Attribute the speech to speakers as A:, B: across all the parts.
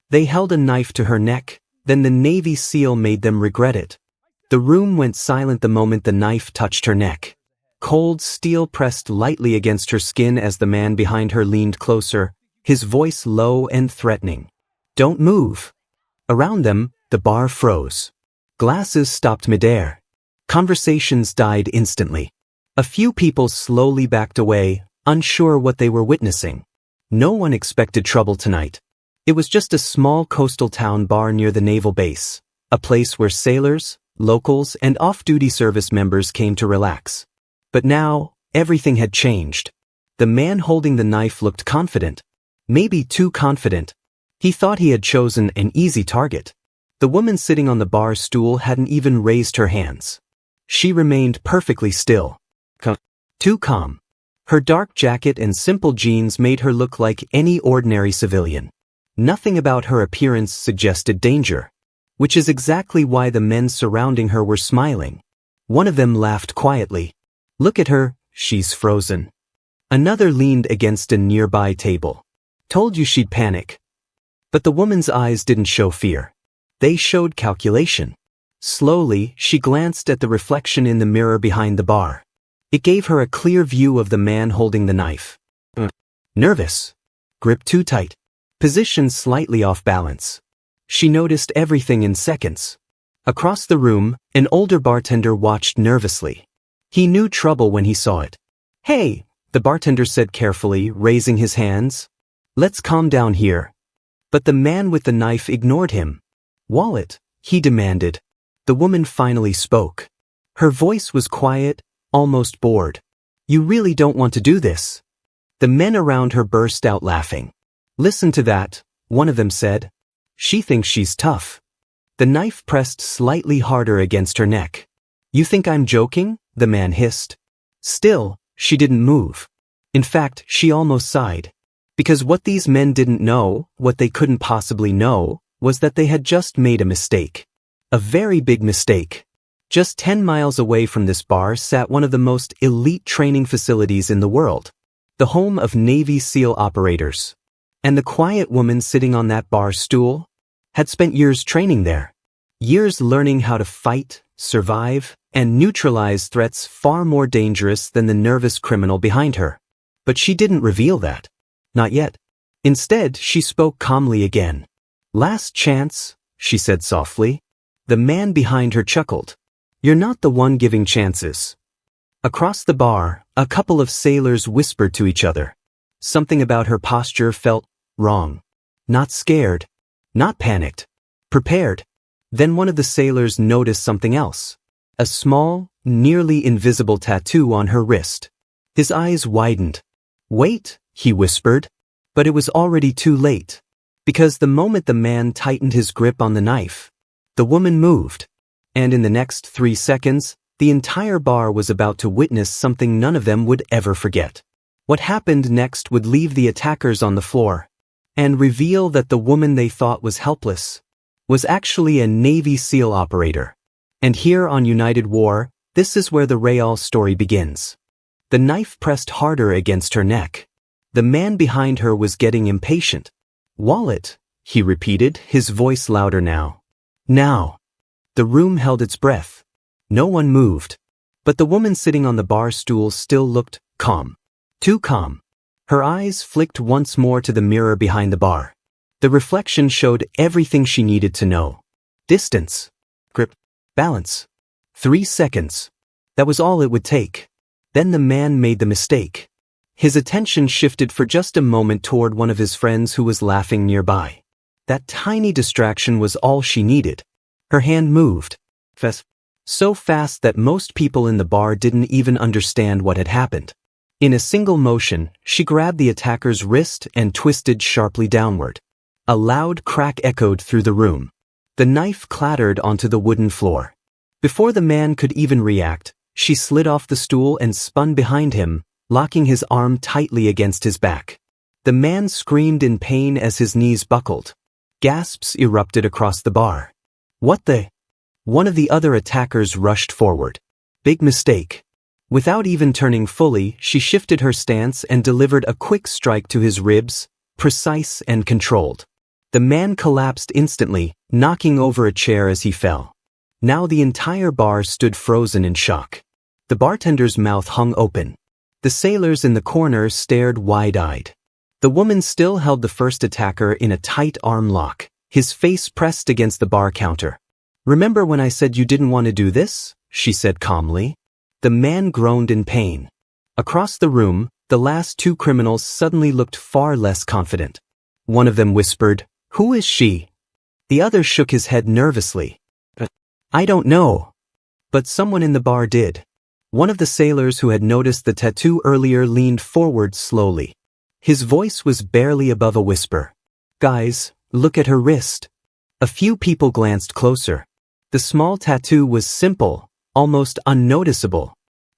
A: They held a knife to her neck, then the Navy SEAL made them regret it. The room went silent the moment the knife touched her neck. Cold steel pressed lightly against her skin as the man behind her leaned closer, his voice low and threatening. "Don't move." Around them, the bar froze. Glasses stopped midair. Conversations died instantly. A few people slowly backed away, unsure what they were witnessing. No one expected trouble tonight. It was just a small coastal town bar near the naval base, a place where sailors, locals, and off-duty service members came to relax. But now, everything had changed. The man holding the knife looked confident. Maybe too confident. He thought he had chosen an easy target. The woman sitting on the bar stool hadn't even raised her hands. She remained perfectly still. Too calm. Her dark jacket and simple jeans made her look like any ordinary civilian. Nothing about her appearance suggested danger. Which is exactly why the men surrounding her were smiling. One of them laughed quietly. "Look at her, she's frozen." Another leaned against a nearby table. "Told you she'd panic." But the woman's eyes didn't show fear. They showed calculation. Slowly, she glanced at the reflection in the mirror behind the bar. It gave her a clear view of the man holding the knife. Nervous. Grip too tight. Position slightly off balance. She noticed everything in seconds. Across the room, an older bartender watched nervously. He knew trouble when he saw it. "Hey," the bartender said carefully, raising his hands. "Let's calm down here." But the man with the knife ignored him. "Wallet," he demanded. The woman finally spoke. Her voice was quiet, almost bored. "You really don't want to do this." The men around her burst out laughing. "Listen to that," one of them said. "She thinks she's tough." The knife pressed slightly harder against her neck. "You think I'm joking?" the man hissed. Still, she didn't move. In fact, she almost sighed. Because what these men didn't know, what they couldn't possibly know, was that they had just made a mistake. A very big mistake. Just 10 miles away from this bar sat one of the most elite training facilities in the world. The home of Navy SEAL operators. And the quiet woman sitting on that bar stool had spent years training there. Years learning how to fight, survive, and neutralize threats far more dangerous than the nervous criminal behind her. But she didn't reveal that. Not yet. Instead, she spoke calmly again. "Last chance," she said softly. The man behind her chuckled. "You're not the one giving chances." Across the bar, a couple of sailors whispered to each other. Something about her posture felt wrong. Not scared. Not panicked. Prepared. Then one of the sailors noticed something else. A small, nearly invisible tattoo on her wrist. His eyes widened. "Wait," he whispered. But it was already too late. Because the moment the man tightened his grip on the knife, the woman moved. And in the next 3 seconds, the entire bar was about to witness something none of them would ever forget. What happened next would leave the attackers on the floor and reveal that the woman they thought was helpless was actually a Navy SEAL operator. And here on United War, this is where the real story begins. The knife pressed harder against her neck. The man behind her was getting impatient. "Wallet," he repeated, his voice louder now. "Now." The room held its breath. No one moved. But the woman sitting on the bar stool still looked calm. Too calm. Her eyes flicked once more to the mirror behind the bar. The reflection showed everything she needed to know. Distance. Grip. Balance. 3 seconds. That was all it would take. Then the man made the mistake. His attention shifted for just a moment toward one of his friends who was laughing nearby. That tiny distraction was all she needed. Her hand moved. So fast that most people in the bar didn't even understand what had happened. In a single motion, she grabbed the attacker's wrist and twisted sharply downward. A loud crack echoed through the room. The knife clattered onto the wooden floor. Before the man could even react, she slid off the stool and spun behind him, locking his arm tightly against his back. The man screamed in pain as his knees buckled. Gasps erupted across the bar. "What the?" One of the other attackers rushed forward. Big mistake. Without even turning fully, she shifted her stance and delivered a quick strike to his ribs, precise and controlled. The man collapsed instantly, knocking over a chair as he fell. Now the entire bar stood frozen in shock. The bartender's mouth hung open. The sailors in the corner stared wide-eyed. The woman still held the first attacker in a tight arm lock, his face pressed against the bar counter. "Remember when I said you didn't want to do this?" she said calmly. The man groaned in pain. Across the room, the last two criminals suddenly looked far less confident. One of them whispered, "Who is she?" The other shook his head nervously. "I don't know." But someone in the bar did. One of the sailors who had noticed the tattoo earlier leaned forward slowly. His voice was barely above a whisper. "Guys, look at her wrist." A few people glanced closer. The small tattoo was simple, almost unnoticeable.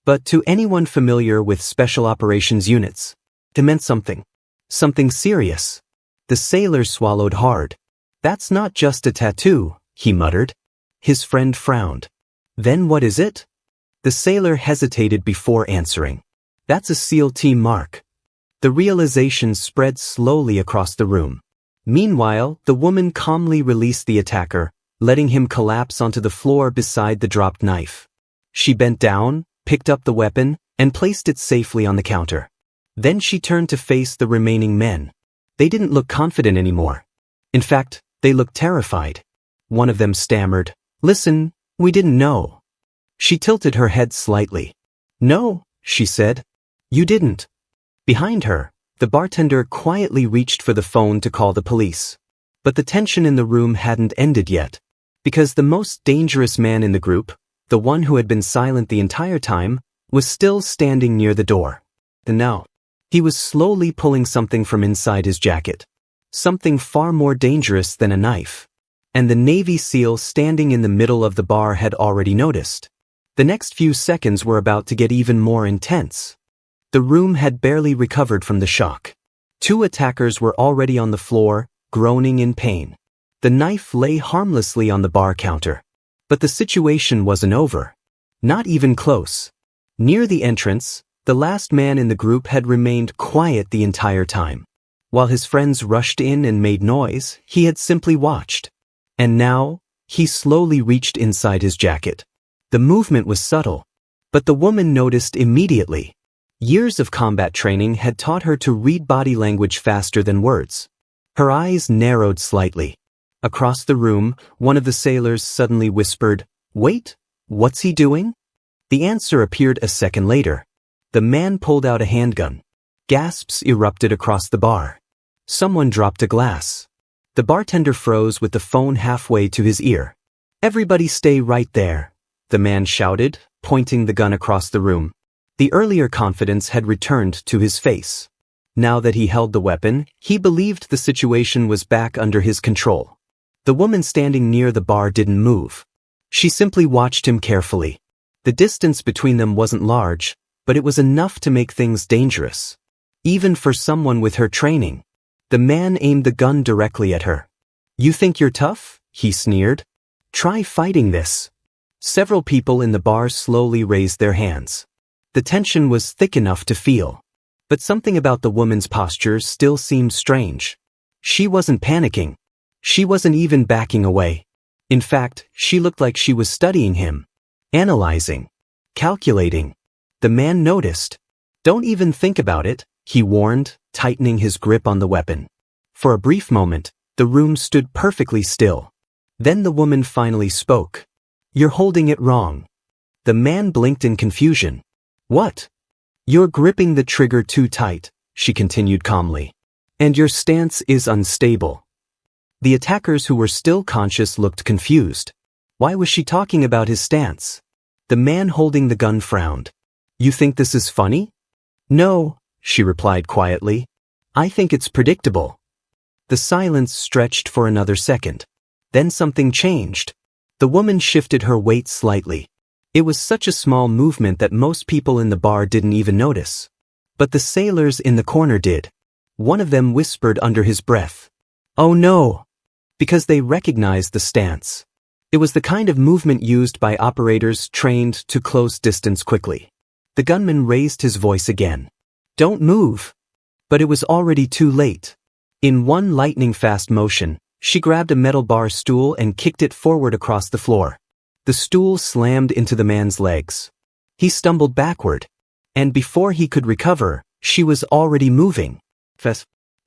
A: But to anyone familiar with special operations units, it meant something. Something serious. The sailor swallowed hard. "That's not just a tattoo," he muttered. His friend frowned. "Then what is it?" The sailor hesitated before answering. "That's a SEAL team mark." The realization spread slowly across the room. Meanwhile, the woman calmly released the attacker, letting him collapse onto the floor beside the dropped knife. She bent down, picked up the weapon, and placed it safely on the counter. Then she turned to face the remaining men. They didn't look confident anymore. In fact, they looked terrified. One of them stammered, "Listen, we didn't know." She tilted her head slightly. "No," she said. "You didn't." Behind her, the bartender quietly reached for the phone to call the police. But the tension in the room hadn't ended yet. Because the most dangerous man in the group, the one who had been silent the entire time, was still standing near the door. And now, he was slowly pulling something from inside his jacket. Something far more dangerous than a knife. And the Navy SEAL standing in the middle of the bar had already noticed. The next few seconds were about to get even more intense. The room had barely recovered from the shock. Two attackers were already on the floor, groaning in pain. The knife lay harmlessly on the bar counter. But the situation wasn't over. Not even close. Near the entrance, the last man in the group had remained quiet the entire time. While his friends rushed in and made noise, he had simply watched. And now, he slowly reached inside his jacket. The movement was subtle, but the woman noticed immediately. Years of combat training had taught her to read body language faster than words. Her eyes narrowed slightly. Across the room, one of the sailors suddenly whispered, "Wait, what's he doing?" The answer appeared a second later. The man pulled out a handgun. Gasps erupted across the bar. Someone dropped a glass. The bartender froze with the phone halfway to his ear. "Everybody stay right there," the man shouted, pointing the gun across the room. The earlier confidence had returned to his face. Now that he held the weapon, he believed the situation was back under his control. The woman standing near the bar didn't move. She simply watched him carefully. The distance between them wasn't large, but it was enough to make things dangerous. Even for someone with her training. The man aimed the gun directly at her. "You think you're tough?" he sneered. "Try fighting this." Several people in the bar slowly raised their hands. The tension was thick enough to feel. But something about the woman's posture still seemed strange. She wasn't panicking. She wasn't even backing away. In fact, she looked like she was studying him. Analyzing. Calculating. The man noticed. "Don't even think about it," he warned, tightening his grip on the weapon. For a brief moment, the room stood perfectly still. Then the woman finally spoke. "You're holding it wrong." The man blinked in confusion. "What?" "You're gripping the trigger too tight," she continued calmly. "And your stance is unstable." The attackers who were still conscious looked confused. Why was she talking about his stance? The man holding the gun frowned. "You think this is funny?" "No," she replied quietly. "I think it's predictable." The silence stretched for another second. Then something changed. The woman shifted her weight slightly. It was such a small movement that most people in the bar didn't even notice. But the sailors in the corner did. One of them whispered under his breath, "Oh no!" Because they recognized the stance. It was the kind of movement used by operators trained to close distance quickly. The gunman raised his voice again. "Don't move!" But it was already too late. In one lightning-fast motion, She grabbed a metal bar stool and kicked it forward across the floor. The stool slammed into the man's legs. He stumbled backward, and before he could recover, she was already moving.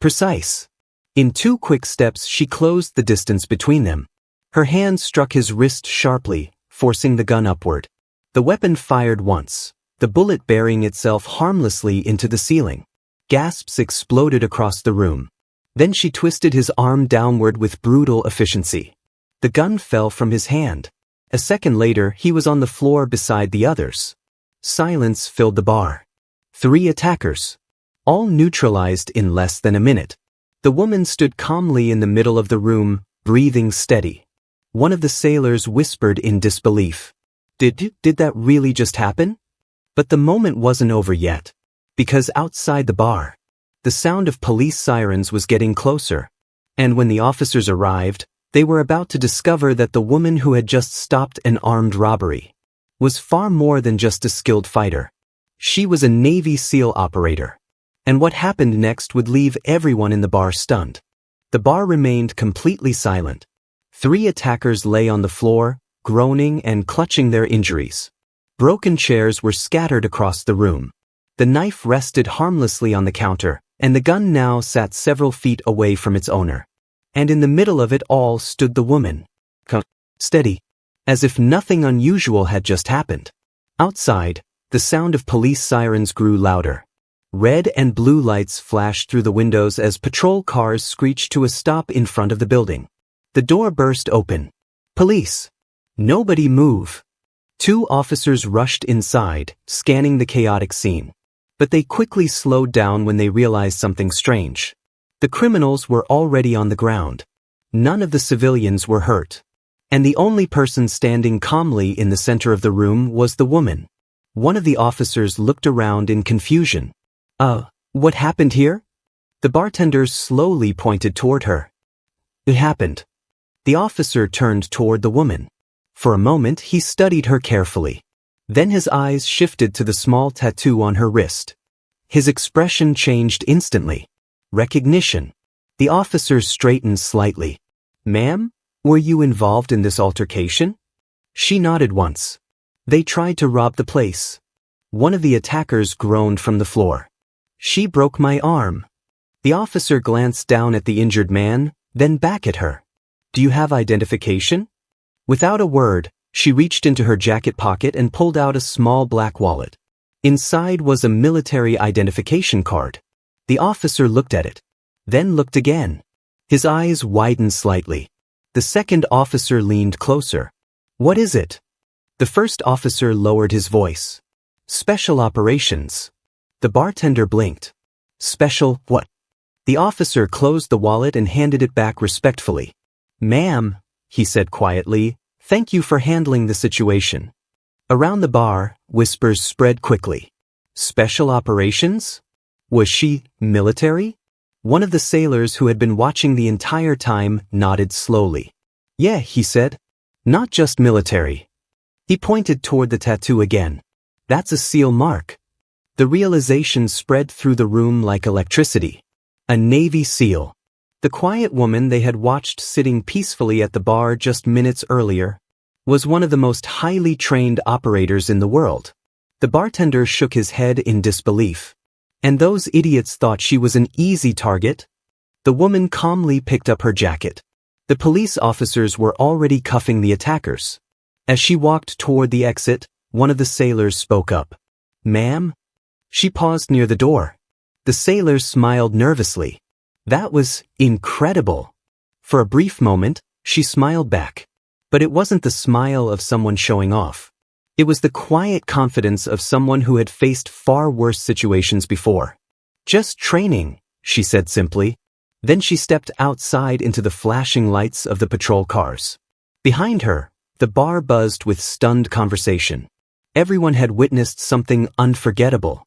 A: Precise. In 2 quick steps she closed the distance between them. Her hand struck his wrist sharply, forcing the gun upward. The weapon fired once, the bullet burying itself harmlessly into the ceiling. Gasps exploded across the room. Then she twisted his arm downward with brutal efficiency. The gun fell from his hand. A second later, he was on the floor beside the others. Silence filled the bar. 3 attackers. All neutralized in less than a minute. The woman stood calmly in the middle of the room, breathing steady. One of the sailors whispered in disbelief. Did that really just happen? But the moment wasn't over yet. Because outside the bar, the sound of police sirens was getting closer. And when the officers arrived, they were about to discover that the woman who had just stopped an armed robbery was far more than just a skilled fighter. She was a Navy SEAL operator. And what happened next would leave everyone in the bar stunned. The bar remained completely silent. 3 attackers lay on the floor, groaning and clutching their injuries. Broken chairs were scattered across the room. The knife rested harmlessly on the counter, and the gun now sat several feet away from its owner. And in the middle of it all stood the woman. Steady. As if nothing unusual had just happened. Outside, the sound of police sirens grew louder. Red and blue lights flashed through the windows as patrol cars screeched to a stop in front of the building. The door burst open. Police. Nobody move. 2 officers rushed inside, scanning the chaotic scene. But they quickly slowed down when they realized something strange. The criminals were already on the ground. None of the civilians were hurt. And the only person standing calmly in the center of the room was the woman. One of the officers looked around in confusion. What happened here? The bartender slowly pointed toward her. It happened. The officer turned toward the woman. For a moment he studied her carefully. Then his eyes shifted to the small tattoo on her wrist. His expression changed instantly. Recognition. The officer straightened slightly. Ma'am, were you involved in this altercation? She nodded once. They tried to rob the place. One of the attackers groaned from the floor. She broke my arm. The officer glanced down at the injured man, then back at her. Do you have identification? Without a word, she reached into her jacket pocket and pulled out a small black wallet. Inside was a military identification card. The officer looked at it, then looked again. His eyes widened slightly. The second officer leaned closer. What is it? The first officer lowered his voice. Special operations. The bartender blinked. Special what? The officer closed the wallet and handed it back respectfully. Ma'am, he said quietly, thank you for handling the situation. Around the bar, whispers spread quickly. Special operations? Was she military? One of the sailors who had been watching the entire time nodded slowly. Yeah, he said. Not just military. He pointed toward the tattoo again. That's a SEAL mark. The realization spread through the room like electricity. A Navy SEAL. The quiet woman they had watched sitting peacefully at the bar just minutes earlier was one of the most highly trained operators in the world. The bartender shook his head in disbelief. And those idiots thought she was an easy target? The woman calmly picked up her jacket. The police officers were already cuffing the attackers. As she walked toward the exit, one of the sailors spoke up. Ma'am? She paused near the door. The sailor smiled nervously. That was incredible. For a brief moment, she smiled back. But it wasn't the smile of someone showing off. It was the quiet confidence of someone who had faced far worse situations before. Just training, she said simply. Then she stepped outside into the flashing lights of the patrol cars. Behind her, the bar buzzed with stunned conversation. Everyone had witnessed something unforgettable.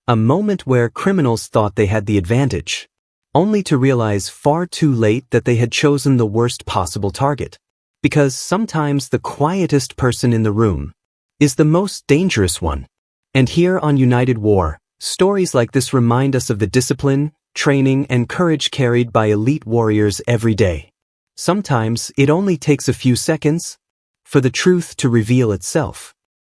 A: A moment where criminals thought they had the advantage, only to realize far too late that they had chosen the worst possible target. Because sometimes the quietest person in the room is the most dangerous one. And here on United War, stories like this remind us of the discipline, training, and courage carried by elite warriors every day. Sometimes it only takes a few seconds for the truth to reveal itself.